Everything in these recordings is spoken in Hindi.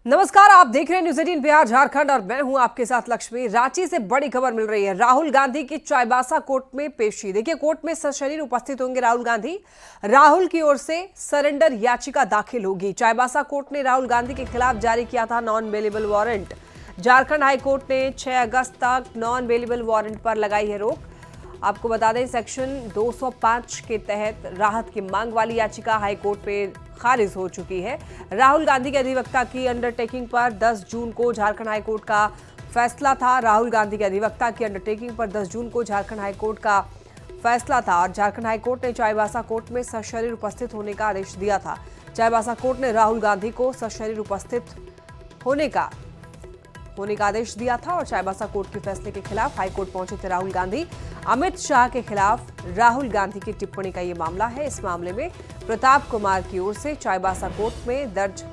नमस्कार, आप देख रहे हैं न्यूज 18 बिहार झारखंड और मैं हूं आपके साथ लक्ष्मी। रांची से बड़ी खबर मिल रही है। राहुल गांधी की चाईबासा कोर्ट में पेशी। देखिए, कोर्ट में सशरीर उपस्थित होंगे राहुल गांधी। राहुल की ओर से सरेंडर याचिका दाखिल होगी। चाईबासा कोर्ट ने राहुल गांधी के खिलाफ जारी किया था non bailable warrant. Jharkhand high court ने 6 अगस्त तक नॉन बेलेबल वारंट पर लगाई है रोक। आपको बता दें, सेक्शन 205 के तहत राहत की मांग वाली याचिका हाईकोर्ट में खारिज हो चुकी है। राहुल गांधी के अधिवक्ता की अंडरटेकिंग पर 10 जून को झारखंड हाईकोर्ट का फैसला था। राहुल गांधी के अधिवक्ता की अंडरटेकिंग पर 10 जून को झारखंड हाईकोर्ट का फैसला था और झारखंड हाईकोर्ट ने चाईबासा कोर्ट में सशरीर उपस्थित होने का आदेश दिया था। चाईबासा कोर्ट ने राहुल गांधी को सशरीर उपस्थित होने का आदेश दिया था और चाईबासा कोर्ट के फैसले के खिलाफ हाईकोर्ट पहुंचे थे राहुल गांधी। अमित शाह के खिलाफ राहुल गांधी की टिप्पणी का ये मामला है। इस मामले में प्रताप कुमार की ओर से चाईबासा कोर्ट में दर्ज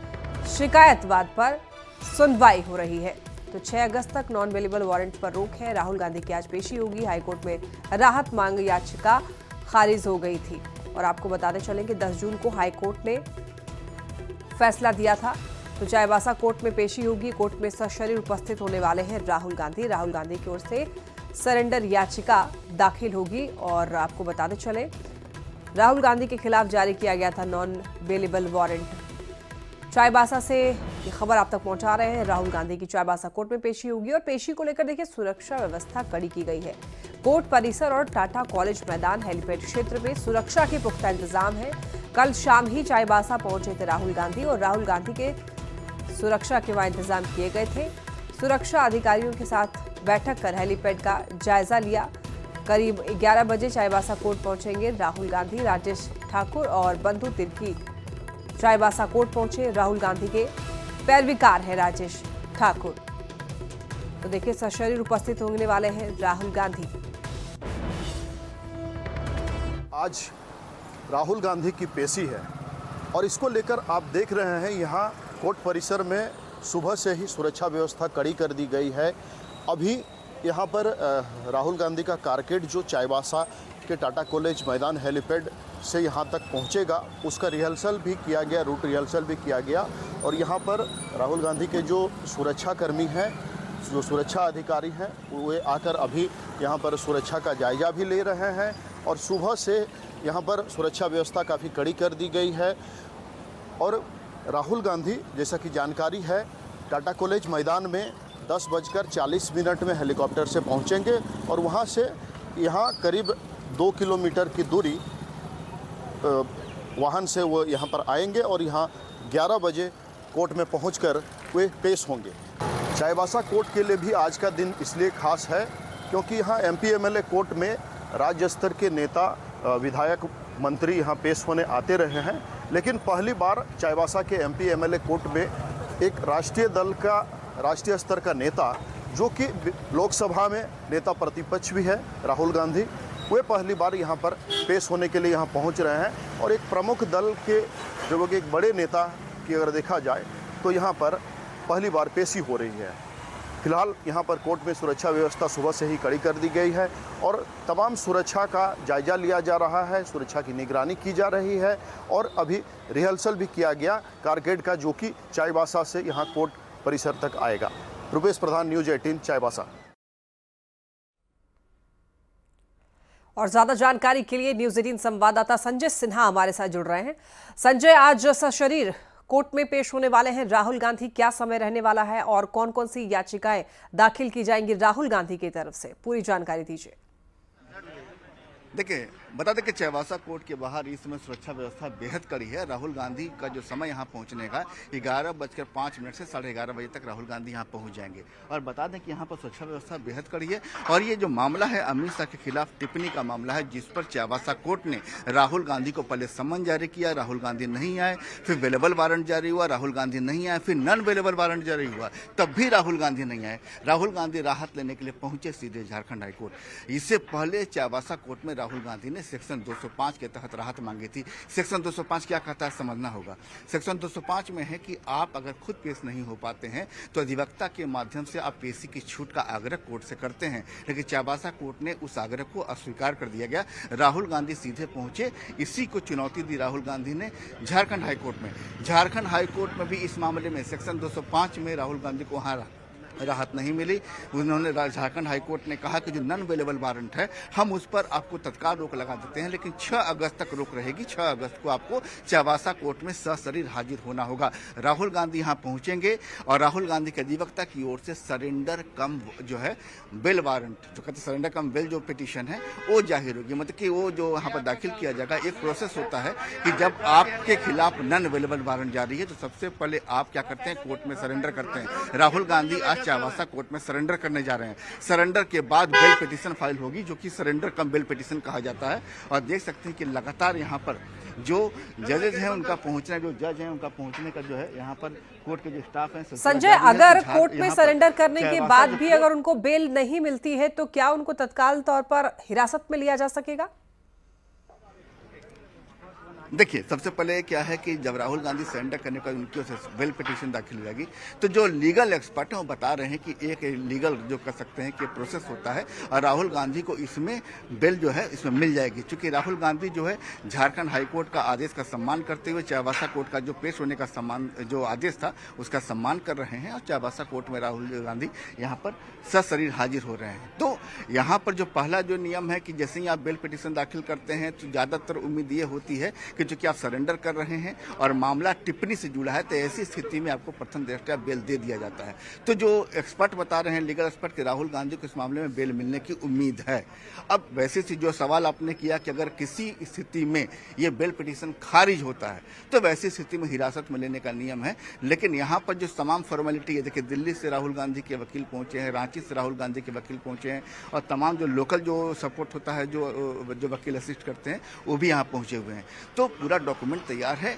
शिकायतवाद पर सुनवाई हो रही है। तो 6 अगस्त तक नॉन बेलेबल वारंट पर रोक है। राहुल गांधी की आज पेशी होगी। हाईकोर्ट में राहत मांग याचिका खारिज हो गई थी और आपको बताते चलें कि 10 जून को हाईकोर्ट ने फैसला दिया था। तो चाईबासा कोर्ट में पेशी होगी। कोर्ट में सशरीर उपस्थित होने वाले हैं राहुल गांधी। राहुल गांधी की ओर से सरेंडर याचिका दाखिल होगी और आपको बताते चले, राहुल गांधी के खिलाफ जारी किया गया था नॉन बेलेबल वारंट। चाईबासा से ये खबर आप तक पहुंचा रहे हैं। राहुल गांधी की चाईबासा कोर्ट में पेशी होगी और पेशी को लेकर देखिए, सुरक्षा व्यवस्था कड़ी की गई है। कोर्ट परिसर और टाटा कॉलेज मैदान हेलीपैड क्षेत्र में सुरक्षा के पुख्ता इंतजाम है। कल शाम ही चाईबासा पहुंचे थे राहुल गांधी और राहुल गांधी के सुरक्षा के वहां इंतजाम किए गए थे। सुरक्षा अधिकारियों के साथ बैठक कर हेलीपैड का जायजा लिया। करीब 11 बजे चाईबासा कोर्ट पहुंचेंगे राहुल गांधी। राजेश ठाकुर और बंधु तिर्की चाईबासा कोर्ट पहुंचे। राहुल गांधी के पैरवीकार है राजेश ठाकुर। तो देखिए, सशरीर उपस्थित होने वाले हैं राहुल गांधी। आज राहुल गांधी की पेशी है और इसको लेकर आप देख रहे हैं यहाँ कोर्ट परिसर में सुबह से ही सुरक्षा व्यवस्था कड़ी कर दी गई है। अभी यहाँ पर राहुल गांधी का कारकेड जो चाईबासा के टाटा कॉलेज मैदान हेलीपैड से यहाँ तक पहुँचेगा, उसका रिहर्सल भी किया गया, रूट रिहर्सल भी किया गया। और यहाँ पर राहुल गांधी के जो सुरक्षा कर्मी हैं, जो सुरक्षा अधिकारी हैं, वे आकर अभी यहाँ पर सुरक्षा का जायजा भी ले रहे हैं। और सुबह से यहाँ पर सुरक्षा व्यवस्था काफ़ी कड़ी कर दी गई है। और राहुल गांधी, जैसा कि जानकारी है, टाटा कॉलेज मैदान में 10:40 में हेलीकॉप्टर से पहुंचेंगे और वहां से यहाँ करीब 2 किलोमीटर की दूरी वाहन से वो यहाँ पर आएंगे और यहाँ 11 बजे कोर्ट में पहुंचकर वे पेश होंगे। चाईबासा कोर्ट के लिए भी आज का दिन इसलिए खास है क्योंकि यहाँ MP MLA कोर्ट में राज्य स्तर के नेता, विधायक, मंत्री यहाँ पेश होने आते रहे हैं, लेकिन पहली बार चाईबासा के MP MLA कोर्ट में एक राष्ट्रीय दल का, राष्ट्रीय स्तर का नेता, जो कि लोकसभा में नेता प्रतिपक्ष भी है, राहुल गांधी, वे पहली बार यहाँ पर पेश होने के लिए यहाँ पहुँच रहे हैं। और एक प्रमुख दल के जो एक बड़े नेता की अगर देखा जाए तो यहाँ पर पहली बार पेशी हो रही है। फिलहाल यहाँ पर कोर्ट में सुरक्षा व्यवस्था सुबह से ही कड़ी कर दी गई है और तमाम सुरक्षा का जायजा लिया जा रहा है, सुरक्षा की निगरानी की जा रही है और अभी रिहर्सल भी किया गया कारकेड का, जो कि चाईबासा से यहाँ कोर्ट परिसर तक आएगा। रुपेश प्रधान, न्यूज 18, चाईबासा। और ज्यादा जानकारी के लिए न्यूज 18 संवाददाता संजय सिन्हा हमारे साथ जुड़ रहे हैं। संजय, आज सशरीर कोर्ट में पेश होने वाले हैं राहुल गांधी, क्या समय रहने वाला है और कौन कौन सी याचिकाएं दाखिल की जाएंगी राहुल गांधी की तरफ से, पूरी जानकारी दीजिए। देखिए, बता दें कि चाईबासा कोर्ट के बाहर इस समय सुरक्षा व्यवस्था बेहद कड़ी है। राहुल गांधी का जो समय यहाँ पहुँचने का 11:05 से 11:30 बजे तक राहुल गांधी यहाँ पहुँच जाएंगे। और बता दें कि यहाँ पर सुरक्षा व्यवस्था बेहद कड़ी है और ये जो मामला है अमित शाह के खिलाफ टिप्पणी का मामला है, जिस पर चाईबासा कोर्ट ने राहुल गांधी को पहले सम्मन जारी किया, राहुल गांधी नहीं आए, फिर बेलेबल वारंट जारी हुआ, राहुल गांधी नहीं आए, फिर नॉन बेलेबल वारंट जारी हुआ, तब भी राहुल गांधी नहीं आए। राहुल गांधी राहत लेने के लिए पहुंचे सीधे झारखंड हाईकोर्ट। इससे पहले चाईबासा कोर्ट में राहुल गांधी ने ने सेक्शन 205 के तहत राहत मांगी थी। सेक्शन 205 क्या कहता है समझना होगा। सेक्शन 205 में है कि आप अगर खुद पेश नहीं हो पाते हैं तो अधिवक्ता के माध्यम से आप पेशी की छूट का आग्रह कोर्ट से करते हैं, लेकिन चाईबासा कोर्ट ने उस आग्रह को अस्वीकार कर दिया गया। राहुल गांधी सीधे पहुंचे, इसी को चुनौती दी राहुल गांधी ने झारखंड हाईकोर्ट में। झारखंड हाईकोर्ट में भी इस मामले में सेक्शन 205 में राहुल गांधी को वहां राहत नहीं मिली। उन्होंने झारखंड हाईकोर्ट ने कहा कि जो नॉन अवेलेबल वारंट है हम उस पर आपको तत्काल रोक लगा देते हैं, लेकिन 6 अगस्त तक रोक रहेगी। 6 अगस्त को आपको चाईबासा कोर्ट में सशरीर हाजिर होना होगा। राहुल गांधी यहां पहुंचेंगे और राहुल गांधी के अधिवक्ता की ओर से सरेंडर कम जो है बेल वारंट, जो कहते हैं सरेंडर कम बेल जो पिटीशन है वो जाहिर होगी। मतलब कि वो जो वहां पर दाखिल किया जाएगा, एक प्रोसेस होता है कि जब आपके खिलाफ नॉन अवेलेबल वारंट जारी है तो सबसे पहले आप क्या करते हैं, कोर्ट में सरेंडर करते हैं। राहुल गांधी आज चाईबासा कोर्ट में सरेंडर करने जा रहे हैं। सरेंडर के बाद बेल पिटीशन फाइल होगी, जो कि सरेंडर कम बेल पिटीशन कहा जाता है। और देख सकते हैं कि लगातार यहाँ पर जो जजेज हैं उनका पहुंचना, जो जज हैं उनका पहुंचने का जो है यहाँ पर कोर्ट के जो स्टाफ हैं। संजय, अगर कोर्ट में सरेंडर करने के बाद भी अगर उनको बेल नहीं मिलती है तो क्या उनको तत्काल तौर पर हिरासत में लिया जा सकेगा? देखिए, सबसे पहले क्या है कि जब राहुल गांधी सरेंडर करने का उनकी ओर से बेल पिटीशन दाखिल हो जाएगी तो जो लीगल एक्सपर्ट हैं वो बता रहे हैं कि एक लीगल जो कर सकते हैं कि प्रोसेस होता है और राहुल गांधी को इसमें बेल जो है इसमें मिल जाएगी। क्योंकि राहुल गांधी जो है झारखंड हाईकोर्ट का आदेश का सम्मान करते हुए चाईबासा कोर्ट का जो पेश होने का सम्मान जो आदेश था उसका सम्मान कर रहे हैं और चाईबासा कोर्ट में राहुल गांधी यहाँ पर सशरीर हाजिर हो रहे हैं। तो यहाँ पर जो पहला जो नियम है कि जैसे ही आप बेल पिटीशन दाखिल करते हैं तो ज़्यादातर उम्मीद ये होती है कि चूंकि आप सरेंडर कर रहे हैं और मामला टिप्पणी से जुड़ा है तो ऐसी स्थिति में आपको प्रथम दृष्टया बेल दे दिया जाता है। तो जो एक्सपर्ट बता रहे हैं, लीगल एक्सपर्ट, कि राहुल गांधी को इस मामले में बेल मिलने की उम्मीद है। अब वैसे से जो सवाल आपने किया कि अगर किसी स्थिति में ये बेल पिटीशन खारिज होता है तो वैसी स्थिति में हिरासत में लेने का नियम है। लेकिन यहाँ पर जो तमाम फॉर्मेलिटी है, देखिए दिल्ली से राहुल गांधी के वकील पहुंचे हैं, रांची से राहुल गांधी के वकील पहुंचे हैं और तमाम जो लोकल जो सपोर्ट होता है, जो वकील असिस्ट करते हैं वो भी यहाँ पहुंचे हुए हैं। तो पूरा डॉक्यूमेंट तैयार है।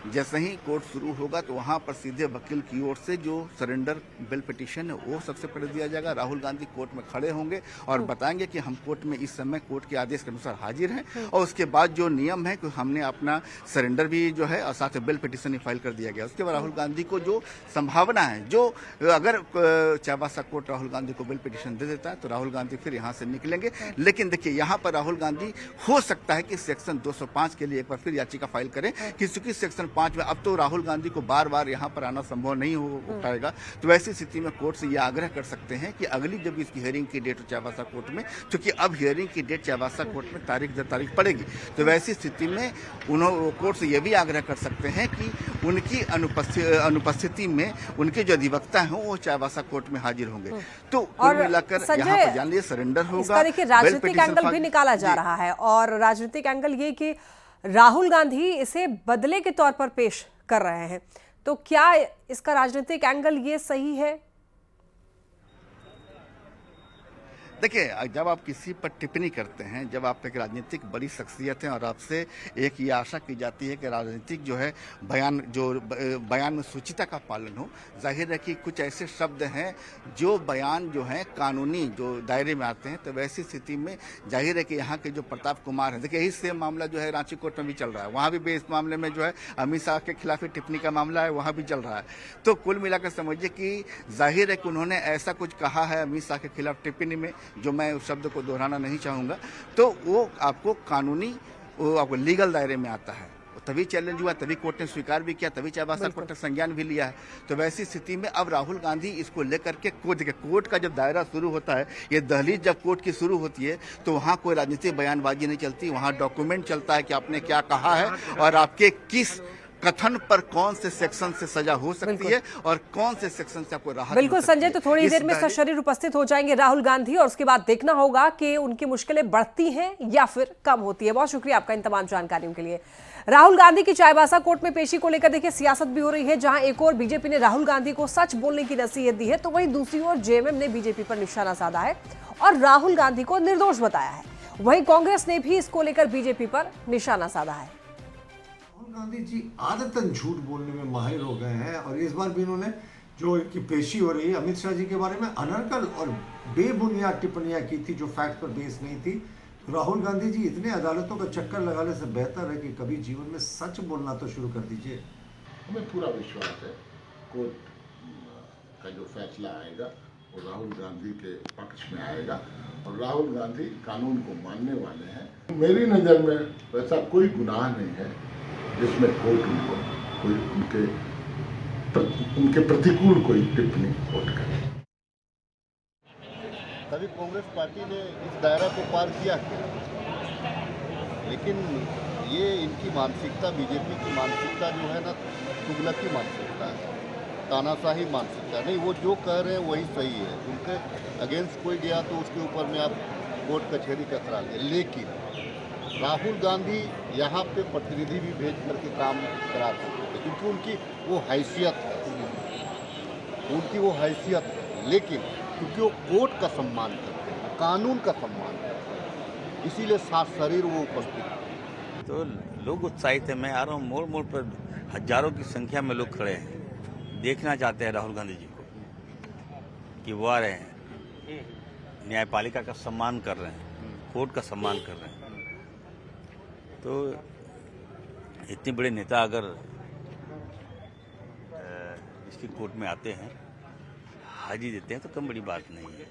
जैसे ही कोर्ट शुरू होगा तो वहां पर सीधे वकील की ओर से जो सरेंडर बेल पिटीशन है वो सबसे पहले दिया जाएगा। राहुल गांधी कोर्ट में खड़े होंगे और बताएंगे कि हम कोर्ट में इस समय कोर्ट के आदेश के अनुसार हाजिर हैं और उसके बाद जो नियम है कि हमने अपना सरेंडर भी जो है और साथ में बेल पिटीशन ही फाइल कर दिया गया। उसके बाद राहुल गांधी को जो संभावना है, जो अगर चाईबासा कोर्ट राहुल गांधी को बेल पिटीशन दे देता है तो राहुल गांधी फिर यहाँ से निकलेंगे। लेकिन देखिए यहाँ पर राहुल गांधी हो सकता है कि सेक्शन 205 के लिए एक बार फिर याचिका फाइल करें कि चूंकि सेक्शन 5 में अब तो राहुल गांधी को बार बार यहाँ पर आना संभव नहीं हो पाएगा, तो वैसी स्थिति में कोर्ट से यह आग्रह कर सकते हैं कि अगली जब इसकी हियरिंग की डेट हो चाईबासा कोर्ट में, क्योंकि अब हियरिंग की डेट चाईबासा कोर्ट में तारीख पड़ेगी, तो वैसी स्थिति में उन्होंने कोर्ट से यह भी आग्रह कर सकते हैं कि उनकी अनुपस्थिति में उनके जो अधिवक्ता हैं वो चाईबासा कोर्ट में हाजिर होंगे। तो कुल मिलाकर यहाँ पर जान लीजिए सरेंडर होगा। देखिए, राजनीतिक एंगल भी निकाला जा रहा है और राजनीतिक एंगल ये कि राहुल गांधी इसे बदले के तौर पर पेश कर रहे हैं, तो क्या इसका राजनीतिक एंगल ये सही है? देखिए, जब आप किसी पर टिप्पणी करते हैं, जब आप एक राजनीतिक बड़ी शख्सियत हैं और आपसे एक ये आशा की जाती है कि राजनीतिक जो है बयान में सूचिता का पालन हो, जाहिर है कि कुछ ऐसे शब्द हैं जो बयान जो हैं कानूनी जो दायरे में आते हैं, तो वैसी स्थिति में जाहिर है कि यहाँ के जो प्रताप कुमार हैं, देखिए यही सेम मामला जो है रांची कोर्ट में भी चल रहा है, वहाँ भी इस मामले में जो है अमित शाह के खिलाफ टिप्पणी का मामला है, वहाँ भी चल रहा है। तो कुल मिलाकर समझिए कि जाहिर है कि उन्होंने ऐसा कुछ कहा है अमित शाह के खिलाफ टिप्पणी में, जो मैं उस शब्द को दोहराना नहीं चाहूँगा, तो वो आपको कानूनी, वो आपको लीगल दायरे में आता है, तभी चैलेंज हुआ, तभी कोर्ट ने स्वीकार भी किया, तभी चाईबासा कोर्ट ने संज्ञान भी लिया है। तो वैसी स्थिति में अब राहुल गांधी इसको लेकर के कोर्ट का जब दायरा शुरू होता है, ये दहलीज जब कोर्ट की शुरू होती है तो वहाँ कोई राजनीतिक बयानबाजी नहीं चलती, वहाँ डॉक्यूमेंट चलता है कि आपने क्या कहा है और आपके किस कथन पर कौन से सेक्शन से सजा हो सकती है और कौन से सेक्शन से आपको राहत। बिल्कुल संजय, तो थोड़ी देर में सशरीर उपस्थित हो जाएंगे राहुल गांधी और उसके बाद देखना होगा कि उनकी मुश्किलें बढ़ती हैं या फिर कम होती है। बहुत शुक्रिया आपका इन तमाम जानकारियों के लिए। राहुल गांधी की चाईबासा कोर्ट में पेशी को लेकर देखिए सियासत भी हो रही है, जहां एक और बीजेपी ने राहुल गांधी को सच बोलने की नसीहत दी है, तो वहीं दूसरी ओर जेएमएम ने बीजेपी पर निशाना साधा है और राहुल गांधी को निर्दोष बताया है। वहीं कांग्रेस ने भी इसको लेकर बीजेपी पर निशाना साधा है। गांधी जी आदतन झूठ बोलने में माहिर हो गए हैं और इस बार भी इन्होंने जो इनकी पेशी हो रही है अमित शाह जी के बारे में अनर्गल और बेबुनियाद टिप्पणियां की थी जो फैक्ट पर बेस नहीं थी। राहुल गांधी जी, इतने अदालतों का चक्कर लगाने से बेहतर है कि कभी जीवन में सच बोलना तो शुरू कर दीजिए। हमें पूरा विश्वास है कोर्ट का जो फैसला आएगा वो राहुल गांधी के पक्ष में आएगा और राहुल गांधी कानून को मानने वाले हैं। मेरी नज़र में वैसा कोई गुनाह नहीं है जिसमें कोर्ट उनको कोई उनके प्रतिकूल कोई टिप्पणी कोर्ट करे। तभी कांग्रेस पार्टी ने इस दायरा को पार किया, लेकिन ये इनकी मानसिकता, बीजेपी की मानसिकता जो है ना, तुगलक की मानसिकता है, तानाशाही मानसिकता नहीं। वो जो कह रहे हैं वही सही है, उनके अगेंस्ट कोई गया तो उसके ऊपर में आप कोर्ट कचहरी कतरा लें। लेकिन राहुल गांधी यहाँ पे प्रतिनिधि भी भेज करके काम करा सकते थे, क्योंकि उनकी वो हैसियत है, लेकिन क्योंकि वो कोर्ट का सम्मान करते हैं, कानून का सम्मान करते हैं, इसीलिए साथ शरीर वो उपस्थित हैं। तो लोग उत्साहित हैं। मैं आ रहा हूँ, मोड़ मोड़ पर हजारों की संख्या में लोग खड़े हैं, देखना चाहते हैं राहुल गांधी जी को कि वो आ रहे हैं, न्यायपालिका का सम्मान कर रहे हैं, कोर्ट का सम्मान कर रहे हैं। तो इतने बड़े नेता अगर इसकी कोर्ट में आते हैं, हाजिरी देते हैं, तो कम बड़ी बात नहीं है।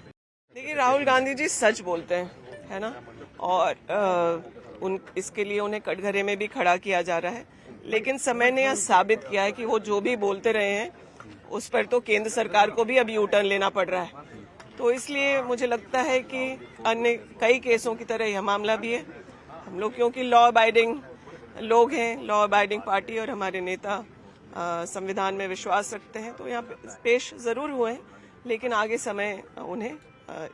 देखिए, राहुल गांधी जी सच बोलते हैं, है ना, और इसके लिए उन्हें कटघरे में भी खड़ा किया जा रहा है। लेकिन समय ने यह साबित किया है कि वो जो भी बोलते रहे हैं उस पर तो केंद्र सरकार को भी अब यू टर्न लेना पड़ रहा है। तो इसलिए मुझे लगता है कि अन्य कई केसों की तरह यह मामला भी है। हम लोग क्योंकि लॉ अबाइडिंग लोग हैं, लॉ अबाइडिंग पार्टी, और हमारे नेता संविधान में विश्वास रखते हैं, तो यहाँ पेश जरूर हुए हैं, लेकिन आगे समय उन्हें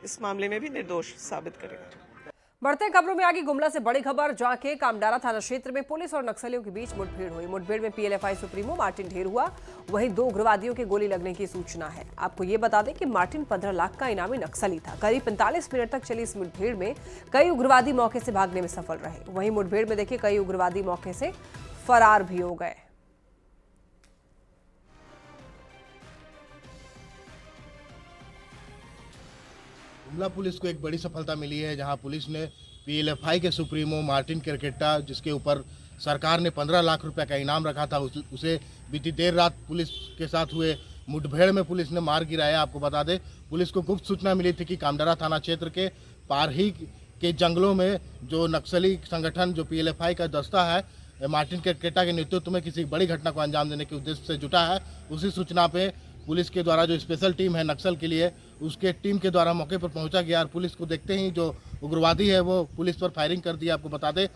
इस मामले में भी निर्दोष साबित करेगा। बढ़ते खबरों में आगे गुमला से बड़ी खबर, जहां के कामडारा थाना क्षेत्र में पुलिस और नक्सलियों के बीच मुठभेड़ हुई। मुठभेड़ में पीएलएफआई सुप्रीमो मार्टिन ढेर हुआ, वहीं 2 उग्रवादियों के गोली लगने की सूचना है। आपको ये बता दें कि मार्टिन 15 लाख का इनामी नक्सली था। करीब 45 मिनट तक चली इस मुठभेड़ में कई उग्रवादी मौके से भागने में सफल रहे। वहीं मुठभेड़ में देखिए कई उग्रवादी मौके से फरार भी हो गए। गुमला पुलिस को एक बड़ी सफलता मिली है, जहां पुलिस ने पीएलएफआई के सुप्रीमो मार्टिन केरकेट्टा, जिसके ऊपर सरकार ने 15 लाख रुपए का इनाम रखा था, उसे बीती देर रात पुलिस के साथ हुए मुठभेड़ में पुलिस ने मार गिराया। आपको बता दें, पुलिस को गुप्त सूचना मिली थी कि कामडारा थाना क्षेत्र के पारही के जंगलों में जो नक्सली संगठन, जो पीएलएफआई का दस्ता है, मार्टिन केरकेट्टा के नेतृत्व में किसी बड़ी घटना को अंजाम देने के उद्देश्य से जुटा है। उसी सूचना पे पुलिस के द्वारा जो स्पेशल टीम है नक्सल के लिए, उसके टीम के द्वारा मौके पर पहुंचा गया और पुलिस को देखते ही जो उग्रवादी है वो पुलिस पर फायरिंग कर दिया। आपको बता दें,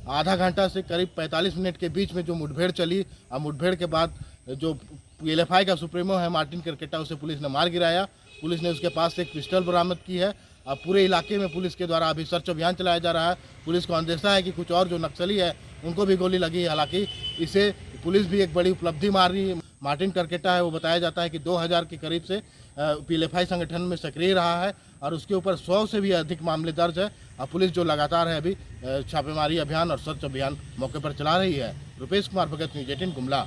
आधा घंटा से करीब 45 मिनट के बीच में जो मुठभेड़ चली, और मुठभेड़ के बाद जो पीएलएफआई का सुप्रीमो है मार्टिन केरकेट्टा, उसे पुलिस ने मार गिराया। पुलिस ने उसके पास से एक पिस्टल बरामद की है। अब पूरे इलाके में पुलिस के द्वारा अभी सर्च अभियान चलाया जा रहा है। पुलिस को अंदेशा है कि कुछ और जो नक्सली है उनको भी गोली लगी है। हालांकि इसे पुलिस भी एक बड़ी उपलब्धि मान रही है। मार्टिन केरकेट्टा है, वो बताया जाता है कि 2000 के करीब से पीएलएफआई संगठन में सक्रिय रहा है और उसके ऊपर 100 से भी अधिक मामले दर्ज है। और पुलिस जो लगातार है अभी छापेमारी अभियान और सर्च अभियान मौके पर चला रही है। रुपेश कुमार भगत, न्यूज़ 18 गुमला।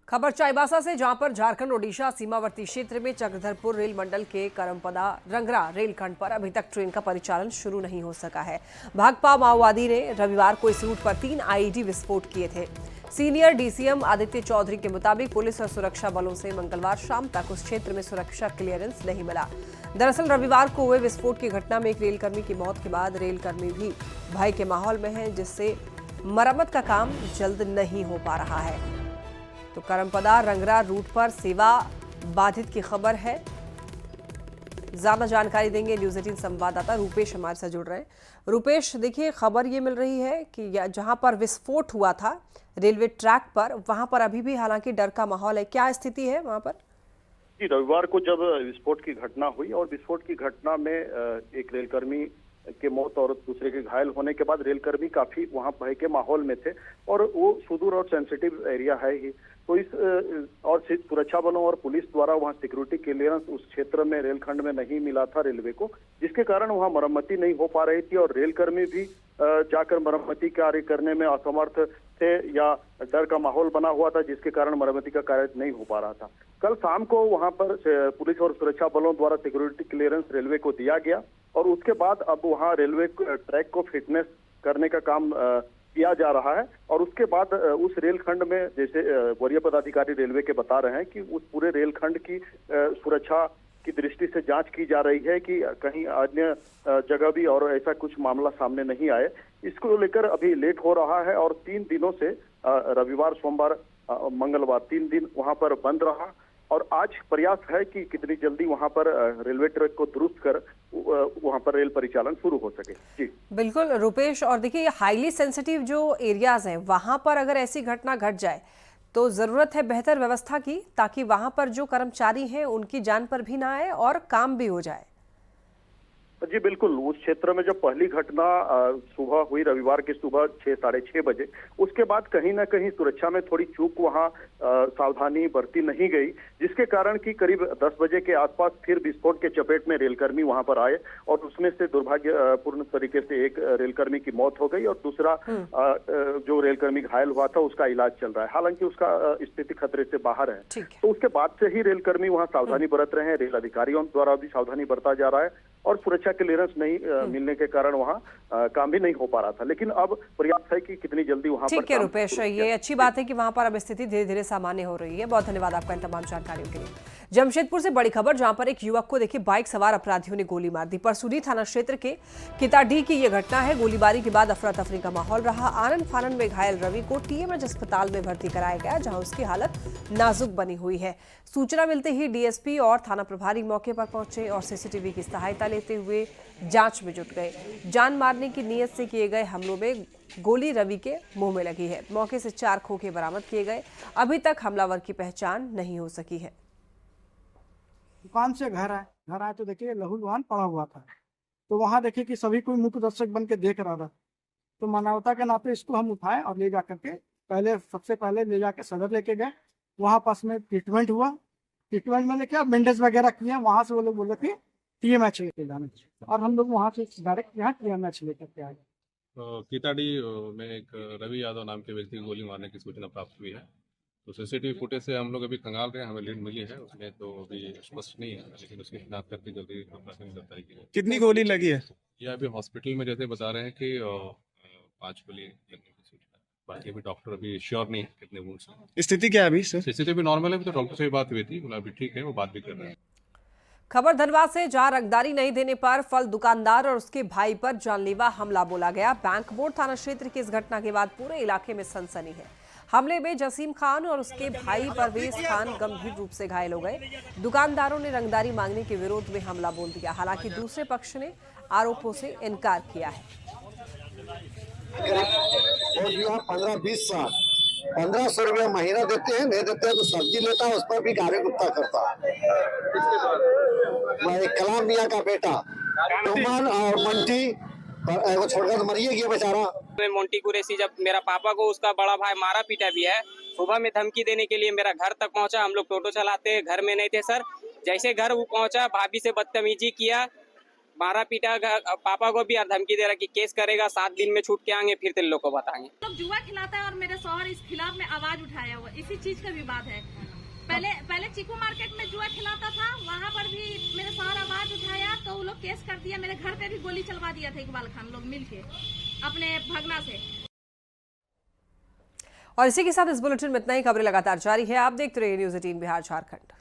खबर चाईबासा से, जहां पर झारखंड ओडिशा सीमावर्ती क्षेत्र में चक्रधरपुर रेल मंडल के करमपदा रंगरा रेलखंड पर अभी तक ट्रेन का परिचालन शुरू नहीं हो सका है। भाकपा माओवादी ने रविवार को इस रूट पर 3 आईईडी विस्फोट किए थे। सीनियर डीसीएम आदित्य चौधरी के मुताबिक पुलिस और सुरक्षा बलों से मंगलवार शाम तक उस क्षेत्र में सुरक्षा क्लियरेंस नहीं मिला। दरअसल रविवार को हुए विस्फोट की घटना में एक रेलकर्मी की मौत के बाद रेलकर्मी भी भय के माहौल में है, जिससे मरम्मत का काम जल्द नहीं हो पा रहा है। तो करमपदा रंगरा रूट पर सेवा बाधित की खबर है। ज्यादा जानकारी देंगे न्यूज़ 18 संवाददाता रूपेश हमारे साथ जुड़ रहे हैं। रूपेश, देखिए खबर ये मिल रही है कि जहां पर विस्फोट हुआ था रेलवे ट्रैक पर, वहां पर अभी भी हालांकि डर का माहौल है। क्या स्थिति है वहां पर? जी, रविवार को जब विस्फोट की घटना हुई और विस्फोट की घटना में एक रेलकर्मी के मौत और दूसरे के घायल होने के बाद रेलकर्मी काफी वहां भय के माहौल में थे और वो सुदूर और सेंसिटिव एरिया है ही। तो इस और सुरक्षा बलों और पुलिस द्वारा वहां सिक्योरिटी क्लियरेंस उस क्षेत्र में रेलखंड में नहीं मिला था रेलवे को, जिसके कारण वहां मरम्मती नहीं हो पा रही थी और रेलकर्मी भी जाकर मरम्मती कार्य करने में असमर्थ थे या डर का माहौल बना हुआ था, जिसके कारण मरम्मती का कार्य नहीं हो पा रहा था। कल शाम को वहां पर पुलिस और सुरक्षा बलों द्वारा सिक्योरिटी क्लियरेंस रेलवे को दिया गया और उसके बाद अब वहां रेलवे ट्रैक को फिटनेस करने का काम किया जा रहा है। और उसके बाद उस रेलखंड में, जैसे वरीय पदाधिकारी रेलवे के बता रहे हैं कि उस पूरे रेलखंड की सुरक्षा की दृष्टि से जांच की जा रही है कि कहीं अन्य जगह भी और ऐसा कुछ मामला सामने नहीं आए। इसको लेकर अभी लेट हो रहा है और 3 दिनों से रविवार, सोमवार, मंगलवार 3 दिन वहां पर बंद रहा और आज प्रयास है कि कितनी जल्दी वहां पर रेलवे ट्रैक को दुरुस्त कर वहां पर रेल परिचालन शुरू हो सके। जी बिल्कुल रुपेश, और देखिए हाईली सेंसिटिव जो एरियाज हैं वहां पर अगर ऐसी घटना घट जाए तो जरूरत है बेहतर व्यवस्था की, ताकि वहां पर जो कर्मचारी हैं उनकी जान पर भी ना आए और काम भी हो जाए। जी बिल्कुल, उस क्षेत्र में जब पहली घटना सुबह हुई, रविवार की सुबह 6, साढ़े 6 बजे, उसके बाद कहीं ना कहीं सुरक्षा में थोड़ी चूक वहां सावधानी बरती नहीं गई, जिसके कारण कि करीब 10 बजे के आसपास फिर विस्फोट के चपेट में रेलकर्मी वहां पर आए और उसमें से दुर्भाग्यपूर्ण तरीके से एक रेलकर्मी की मौत हो गई और दूसरा जो रेलकर्मी घायल हुआ था उसका इलाज चल रहा है। हालांकि उसका स्थिति खतरे से बाहर है। तो उसके बाद से ही रेलकर्मी वहां सावधानी बरत रहे हैं, रेल अधिकारियों द्वारा भी सावधानी बरता जा रहा है और सुरक्षा क्लियरेंस नहीं मिलने के कारण वहां काम भी नहीं हो पा रहा था। लेकिन अब प्रयास है कि कितनी जल्दी वहां पर। ठीक है रुपेश, ये अच्छी बात है कि वहां पर अब स्थिति धीरे धीरे सामान्य हो रही है। बहुत धन्यवाद आपका इन तमाम जानकारियों के लिए। जमशेदपुर से बड़ी खबर, जहां पर एक युवक को देखिए बाइक सवार अपराधियों ने गोली मार दी। परसूडी थाना क्षेत्र के किताडीह की यह घटना है। गोलीबारी के बाद अफरा तफरी का माहौल रहा। आनन फानन में घायल रवि को टीएमएच अस्पताल में भर्ती कराया गया, जहां उसकी हालत नाजुक बनी हुई है। सूचना मिलते ही डीएसपी और थाना प्रभारी मौके पर पहुंचे और सीसीटीवी की सहायता लेते हुए जांच में जुट गए। जान मारने की नीयत से किए गए हमलों में गोली रवि के मुंह में लगी है। मौके से 4 खोखे बरामद किए गए। अभी तक हमलावर की पहचान नहीं हो सकी है। दुकान से घर आए तो देखिए लहूलुहान पड़ा हुआ था। तो वहाँ देखिए कि सभी कोई मुख्य दर्शक बन के देख रहा था। तो मानवता के नाते इसको हम उठाए और ले जा करके सबसे पहले ले जाके सदर लेके गए। वहाँ पास में ट्रीटमेंट हुआ। ट्रीटमेंट मैंने क्या बैंडेज वगैरह किए। वहाँ से वो लोग बोले कि टीएमएच लेके जाने और हम लोग वहाँ से डायरेक्ट यहाँ टीएमएच लेकर के आए। किताडीह में एक रवि यादव नाम के व्यक्ति की गोली मारने की सूचना प्राप्त हुई है। तो सीसीटीवी फुटेज से हम लोग अभी खंगाल रहे हैं, हमें लीड मिली है। उसमें तो अभी स्पष्ट नहीं है, लेकिन उसकी शिनाख्त करके जल्दी गिरफ्तारी की है। कितनी गोली लगी है? ये अभी हॉस्पिटल में जैसे बता रहे हैं कि 5 गोली लगने की सूचना। बाकी अभी डॉक्टर अभी श्योर नहीं है कितने वुंड्स हैं। स्थिति क्या है अभी सर? स्थिति भी नॉर्मल है। अभी तो डॉक्टर से भी बात हुई थी, बोला अभी ठीक है, वो बात भी कर रहे हैं। खबर धनबाद से, जहां रंगदारी नहीं देने पर फल दुकानदार और उसके भाई पर जानलेवा हमला बोला गया। बैंक बोर्ड थाना क्षेत्र की इस घटना के बाद पूरे इलाके में सनसनी है। हमले में जसीम खान और उसके भाई परवेज खान गंभीर रूप से घायल हो गए। दुकानदारों ने रंगदारी मांगने के विरोध में हमला बोल दिया। हालांकि दूसरे पक्ष ने आरोपों से इनकार किया है। 15-20 साल 1500 रुपया महीना देते हैं, नहीं देते हैं तो सब्जी लेता है, उस पर भी गाली गुप्ता करता है। कलाम मियाँ का बेटा तुमान और मंटी छोड़कर तो मरिए गया बेचारा। मोंटी कुरैशी, जब मेरा पापा को उसका बड़ा भाई मारा पीटा भी है। सुबह में धमकी देने के लिए मेरा घर तक पहुंचा। हम लोग टोटो चलाते, घर में नहीं थे सर। जैसे घर वो पहुंचा, भाभी से बदतमीजी किया, मारा पीटा। पापा को भी धमकी दे रहा कि केस करेगा, 7 दिन में छूट के आएंगे, फिर तेरे लोग को बताएंगे। लोग जुआ खिलाता है और मेरे शौहर इस खिलाफ में आवाज उठाया हुआ, इसी चीज का विवाद है। पहले चीकू मार्केट में जुआ खिलाता था, वहाँ पर भी मेरे शौहर आवाज उठाया तो वो लोग केस कर दिया। मेरे घर पे भी गोली चलवा दिया था इकबाल खान लोग मिलके अपने भगना से। और इसी के साथ इस बुलेटिन में इतना ही। खबरें लगातार जारी है, आप देखते रहिए न्यूज़ 18 बिहार झारखंड।